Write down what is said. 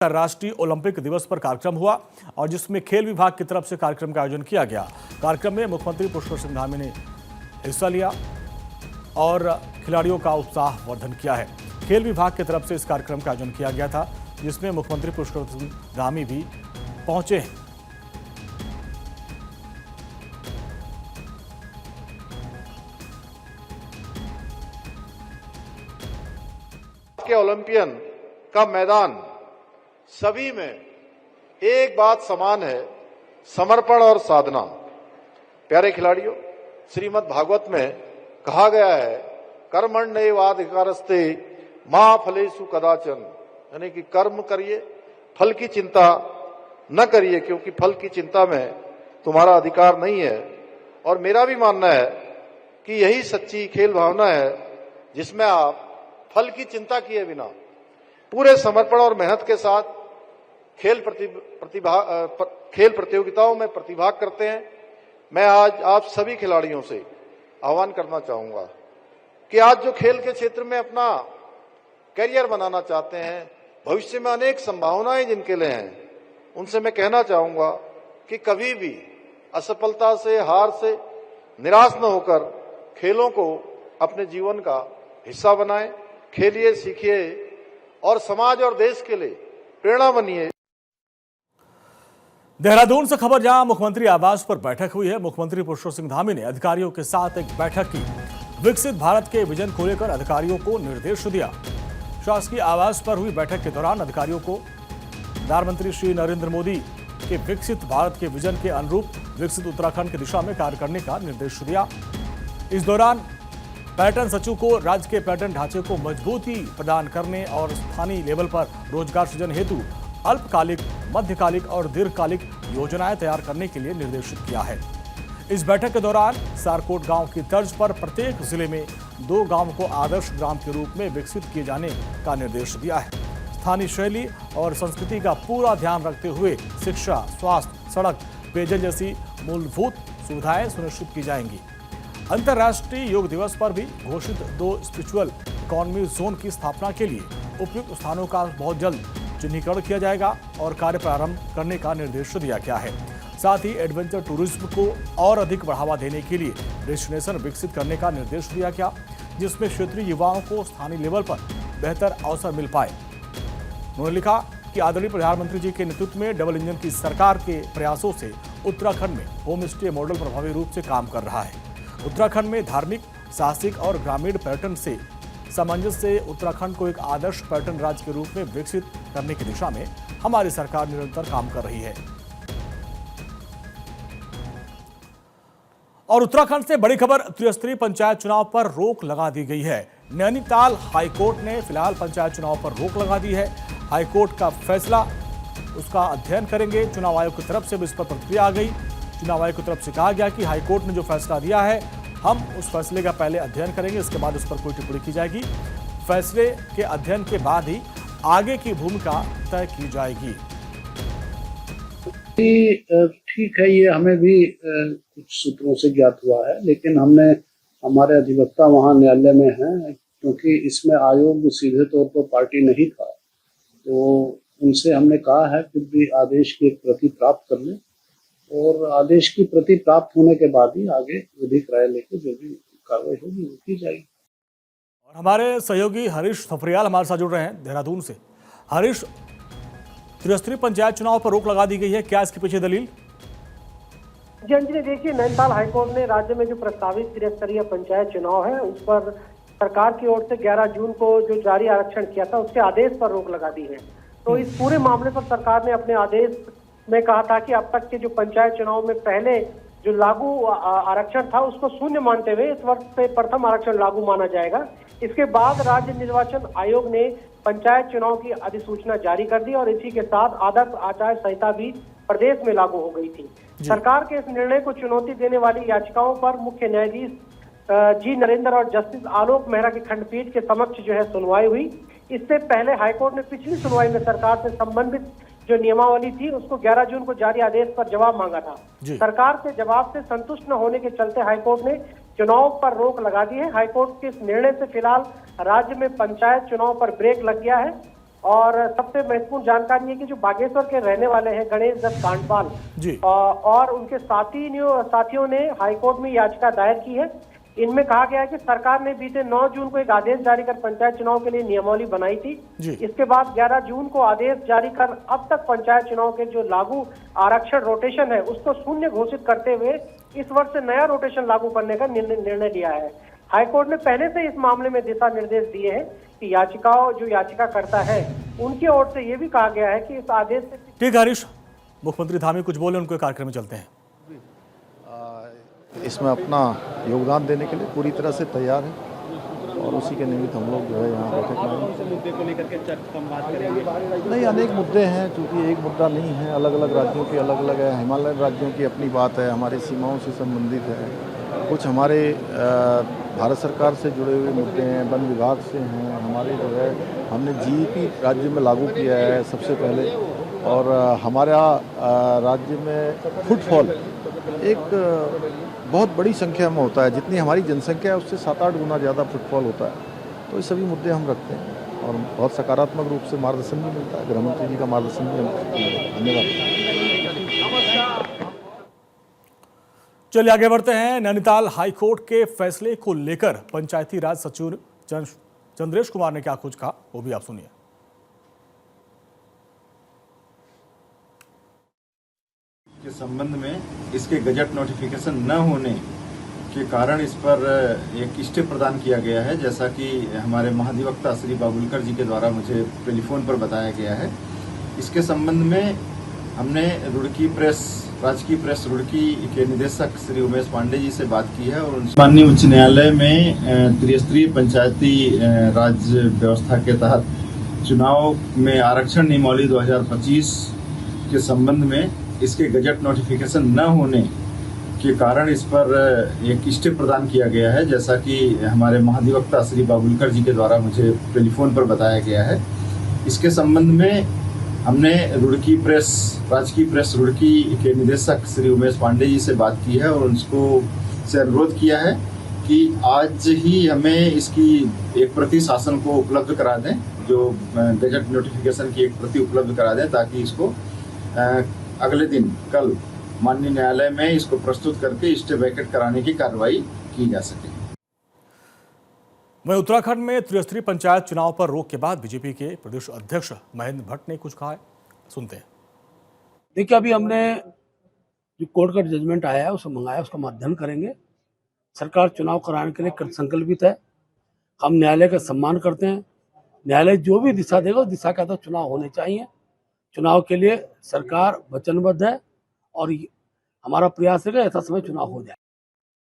राष्ट्रीय ओलंपिक दिवस पर कार्यक्रम हुआ और जिसमें खेल विभाग की तरफ से कार्यक्रम का आयोजन किया गया। कार्यक्रम में मुख्यमंत्री पुष्कर सिंह धामी ने हिस्सा लिया और खिलाड़ियों का उत्साहवर्धन किया है। खेल विभाग की तरफ से इस कार्यक्रम का आयोजन किया गया था, जिसमें मुख्यमंत्री पुष्कर सिंह धामी भी पहुंचे हैं। के ओलंपियन का मैदान सभी में एक बात समान है, समर्पण और साधना। प्यारे खिलाड़ियों, श्रीमद् भागवत में कहा गया है, कर्मण्येवाधिकारस्ते मा फलेषु कदाचन, यानी कि कर्म करिए, फल की चिंता न करिए, क्योंकि फल की चिंता में तुम्हारा अधिकार नहीं है। और मेरा भी मानना है कि यही सच्ची खेल भावना है, जिसमें आप फल की चिंता किए बिना पूरे समर्पण और मेहनत के साथ खेल प्रतियोगिताओं में प्रतिभाग करते हैं। मैं आज आप सभी खिलाड़ियों से आह्वान करना चाहूंगा कि आज जो खेल के क्षेत्र में अपना करियर बनाना चाहते हैं, भविष्य में अनेक संभावनाएं जिनके लिए हैं, उनसे मैं कहना चाहूंगा कि कभी भी असफलता से, हार से निराश न होकर खेलों को अपने जीवन का हिस्सा बनाएं, खेलिए, सीखिए और समाज और देश के लिए प्रेरणा बनिए। देहरादून से खबर, जहां मुख्यमंत्री आवास पर बैठक हुई है। मुख्यमंत्री पुष्कर सिंह धामी ने अधिकारियों के साथ एक बैठक की। विकसित भारत के विजन को लेकर अधिकारियों को निर्देश दिया। शासकीय आवास पर हुई बैठक के दौरान अधिकारियों को प्रधानमंत्री श्री नरेंद्र मोदी के विकसित भारत के विजन के अनुरूप विकसित उत्तराखंड की दिशा में कार्य करने का निर्देश दिया। इस दौरान पर्यटन सचिव को राज्य के पर्यटन ढांचे को मजबूती प्रदान करने और स्थानीय लेवल पर रोजगार सृजन हेतु अल्पकालिक, मध्यकालिक और दीर्घकालिक योजनाएं तैयार करने के लिए निर्देशित किया है। इस बैठक के दौरान सारकोट गांव की तर्ज पर प्रत्येक जिले में 2 गांव को आदर्श ग्राम के रूप में विकसित किए जाने का निर्देश दिया है। स्थानीय शैली और संस्कृति का पूरा ध्यान रखते हुए शिक्षा, स्वास्थ्य, सड़क, पेयजल जैसी मूलभूत सुविधाएं सुनिश्चित की जाएंगी। अंतर्राष्ट्रीय योग दिवस पर भी घोषित 2 स्पिरिचुअल इकोनॉमी जोन की स्थापना के लिए उपयुक्त स्थानों का बहुत जल्द चिन्हीकरण किया जाएगा और कार्य प्रारंभ करने का निर्देश दिया गया है। साथ ही एडवेंचर टूरिज्म को और अधिक बढ़ावा देने के लिए डेस्टिनेशन विकसित करने का निर्देश दिया गया, जिसमें क्षेत्रीय युवाओं को स्थानीय लेवल पर बेहतर अवसर मिल पाए। उन्होंने लिखा कि आदरणीय प्रधानमंत्री जी के नेतृत्व में डबल इंजन की सरकार के प्रयासों से उत्तराखंड में होम स्टे मॉडल प्रभावी रूप से काम कर रहा है। उत्तराखंड में धार्मिक, साहसिक और ग्रामीण पर्यटन से सामंजस्य से उत्तराखंड को एक आदर्श पर्यटन राज्य के रूप में विकसित करने की दिशा में हमारी सरकार निरंतर काम कर रही है। और उत्तराखंड से बड़ी खबर, त्रिस्तरीय पंचायत चुनाव पर रोक लगा दी गई है। नैनीताल हाईकोर्ट ने फिलहाल पंचायत चुनाव पर रोक लगा दी है। हाईकोर्ट का फैसला, उसका अध्ययन करेंगे। चुनाव आयोग की तरफ से भी इस पर प्रतिक्रिया आ गई। चुनाव आयोग की तरफ से कहा गया कि हाईकोर्ट ने जो फैसला दिया है, हम उस फैसले का पहले अध्ययन करेंगे, इसके बाद उस पर कोई टिप्पणी की जाएगी। फैसले के अध्ययन के बाद ही आगे की भूमिका तय की जाएगी। ठीक है, ये हमें भी कुछ सूत्रों से ज्ञात हुआ है, लेकिन हमारे अधिवक्ता वहाँ न्यायालय में हैं, क्योंकि इसमें आयोग सीधे तौर पर पार्टी नहीं था, तो उनसे हमने कहा है कि भी आदेश की एक प्रति प्राप्त कर लें और आदेश की प्रति प्राप्त होने के बाद ही आगे विधिक राय लेकर जो भी कार्रवाई होगी वो की जाएगी। और हमारे सहयोगी हरीश थपरियाल हमारे साथ जुड़ रहे हैं देहरादून से। हरीश, त्रिस्तरीय पंचायत चुनाव पर रोक लगा दी गई है, क्या इसके पीछे दलील? जी देखिए, नैनीताल हाईकोर्ट ने राज्य में जो प्रस्तावित त्रिस्तरीय पंचायत चुनाव है, उस पर सरकार की ओर से 11 जून को जो जारी आरक्षण किया था, उसके आदेश पर रोक लगा दी है। तो इस पूरे मामले पर सरकार ने अपने आदेश में कहा था कि अब तक के जो पंचायत चुनाव में पहले जो लागू आरक्षण था, उसको शून्य मानते हुए इस वर्ष से प्रथम आरक्षण लागू माना जाएगा। इसके बाद राज्य निर्वाचन आयोग ने पंचायत चुनाव की अधिसूचना जारी कर दी और इसी के साथ आदर्श आचार संहिता भी प्रदेश में लागू हो गई थी। सरकार के इस निर्णय को चुनौती देने वाली याचिकाओं पर मुख्य न्यायाधीश जी नरेंद्र और जस्टिस आलोक मेहरा की खंडपीठ के समक्ष जो है सुनवाई हुई। इससे पहले हाईकोर्ट ने पिछली सुनवाई में सरकार से संबंधित जो नियमावली थी, उसको 11 जून को जारी आदेश पर जवाब मांगा था। सरकार से जवाब से संतुष्ट न होने के चलते हाईकोर्ट ने चुनाव पर रोक लगा दी है। हाईकोर्ट के इस निर्णय से फिलहाल राज्य में पंचायत चुनाव पर ब्रेक लग गया है। और सबसे महत्वपूर्ण जानकारी है कि जो बागेश्वर के रहने वाले हैं गणेश दत्त कांडपाल जी। और उनके साथियों ने हाईकोर्ट में याचिका दायर की है। इनमें कहा गया है कि सरकार ने बीते 9 जून को एक आदेश जारी कर पंचायत चुनाव के लिए नियमावली बनाई थी। इसके बाद 11 जून को आदेश जारी कर अब तक पंचायत चुनाव के जो लागू आरक्षण रोटेशन है उसको शून्य घोषित करते हुए इस वर्ष से नया रोटेशन लागू करने का निर्णय लिया है। हाईकोर्ट ने पहले से इस मामले में दिशा निर्देश दिए हैं कि याचिका करता है उनकी ओर से ये भी कहा गया है कि इस आदेश से ठीक है हरीश, मुख्यमंत्री धामी कुछ बोले, उनके कार्यक्रम में चलते हैं। इसमें अपना योगदान देने के लिए पूरी तरह से तैयार है और उसी के निमित्त हम लोग जो है यहाँ बैठक में मुद्दे को लेकर के कम बात करेंगे। नहीं, अनेक मुद्दे हैं, क्योंकि एक मुद्दा नहीं है, अलग अलग राज्यों की अलग अलग है। हिमालयन राज्यों की अपनी बात है, हमारी सीमाओं से संबंधित है, कुछ हमारे भारत सरकार से जुड़े हुए मुद्दे हैं, वन विभाग से हैं, हमारे जो है हमने जीईपी राज्य में लागू किया है सबसे पहले, और हमारा राज्य में फुटफॉल एक बहुत बड़ी संख्या में होता है, जितनी हमारी जनसंख्या है उससे 7-8 गुना ज़्यादा फुटफॉल होता है। तो ये सभी मुद्दे हम रखते हैं और बहुत सकारात्मक रूप से मार्गदर्शन भी मिलता है, गृह मंत्री जी का मार्गदर्शन भी मिलता है। धन्यवाद। चलिए आगे बढ़ते हैं। नैनीताल हाईकोर्ट के फैसले को लेकर पंचायती राज सचिव चंद्रेश कुमार ने क्या कुछ कहा, वो भी आप सुनिए। के संबंध में इसके गजट नोटिफिकेशन न होने के कारण इस पर एक स्टे प्रदान किया गया है, जैसा कि हमारे महाधिवक्ता श्री बाबुलकर जी के द्वारा मुझे टेलीफोन पर बताया गया है। इसके संबंध में हमने राजकीय प्रेस रुड़की के निदेशक श्री उमेश पांडे जी से बात की है और माननीय उच्च न्यायालय में त्रिस्तरीय पंचायती राज व्यवस्था के तहत चुनाव में आरक्षण नियमावली 2025 के संबंध में इसके गजट नोटिफिकेशन न होने के कारण इस पर एक स्टे प्रदान किया गया है, जैसा कि हमारे महाधिवक्ता श्री बाबुलकर जी के द्वारा मुझे टेलीफोन पर बताया गया है। इसके संबंध में हमने राजकीय प्रेस रुड़की के निदेशक श्री उमेश पांडे जी से बात की है और उनको से अनुरोध किया है कि आज ही हमें इसकी एक प्रति शासन को उपलब्ध करा दें, जो गजट नोटिफिकेशन की एक प्रति उपलब्ध करा दें, ताकि इसको अगले दिन कल माननीय न्यायालय में इसको प्रस्तुत करके स्टे वैकेट कराने की कार्रवाई की जा सके। वहीं उत्तराखंड में त्रिस्तरीय पंचायत चुनाव पर रोक के बाद बीजेपी के प्रदेश अध्यक्ष महेंद्र भट्ट ने कुछ कहा है, सुनते हैं। देखिए, अभी हमने जो कोर्ट का जजमेंट आया है उसे मंगाया, उसका अध्ययन करेंगे। सरकार चुनाव कराने के लिए कृत संकल्पित है। हम न्यायालय का सम्मान करते हैं। न्यायालय जो भी दिशा देगा उस दिशा का तो चुनाव होने चाहिए। चुनाव के लिए सरकार वचनबद्ध है और हमारा प्रयास है कि यथा समय चुनाव हो जाए।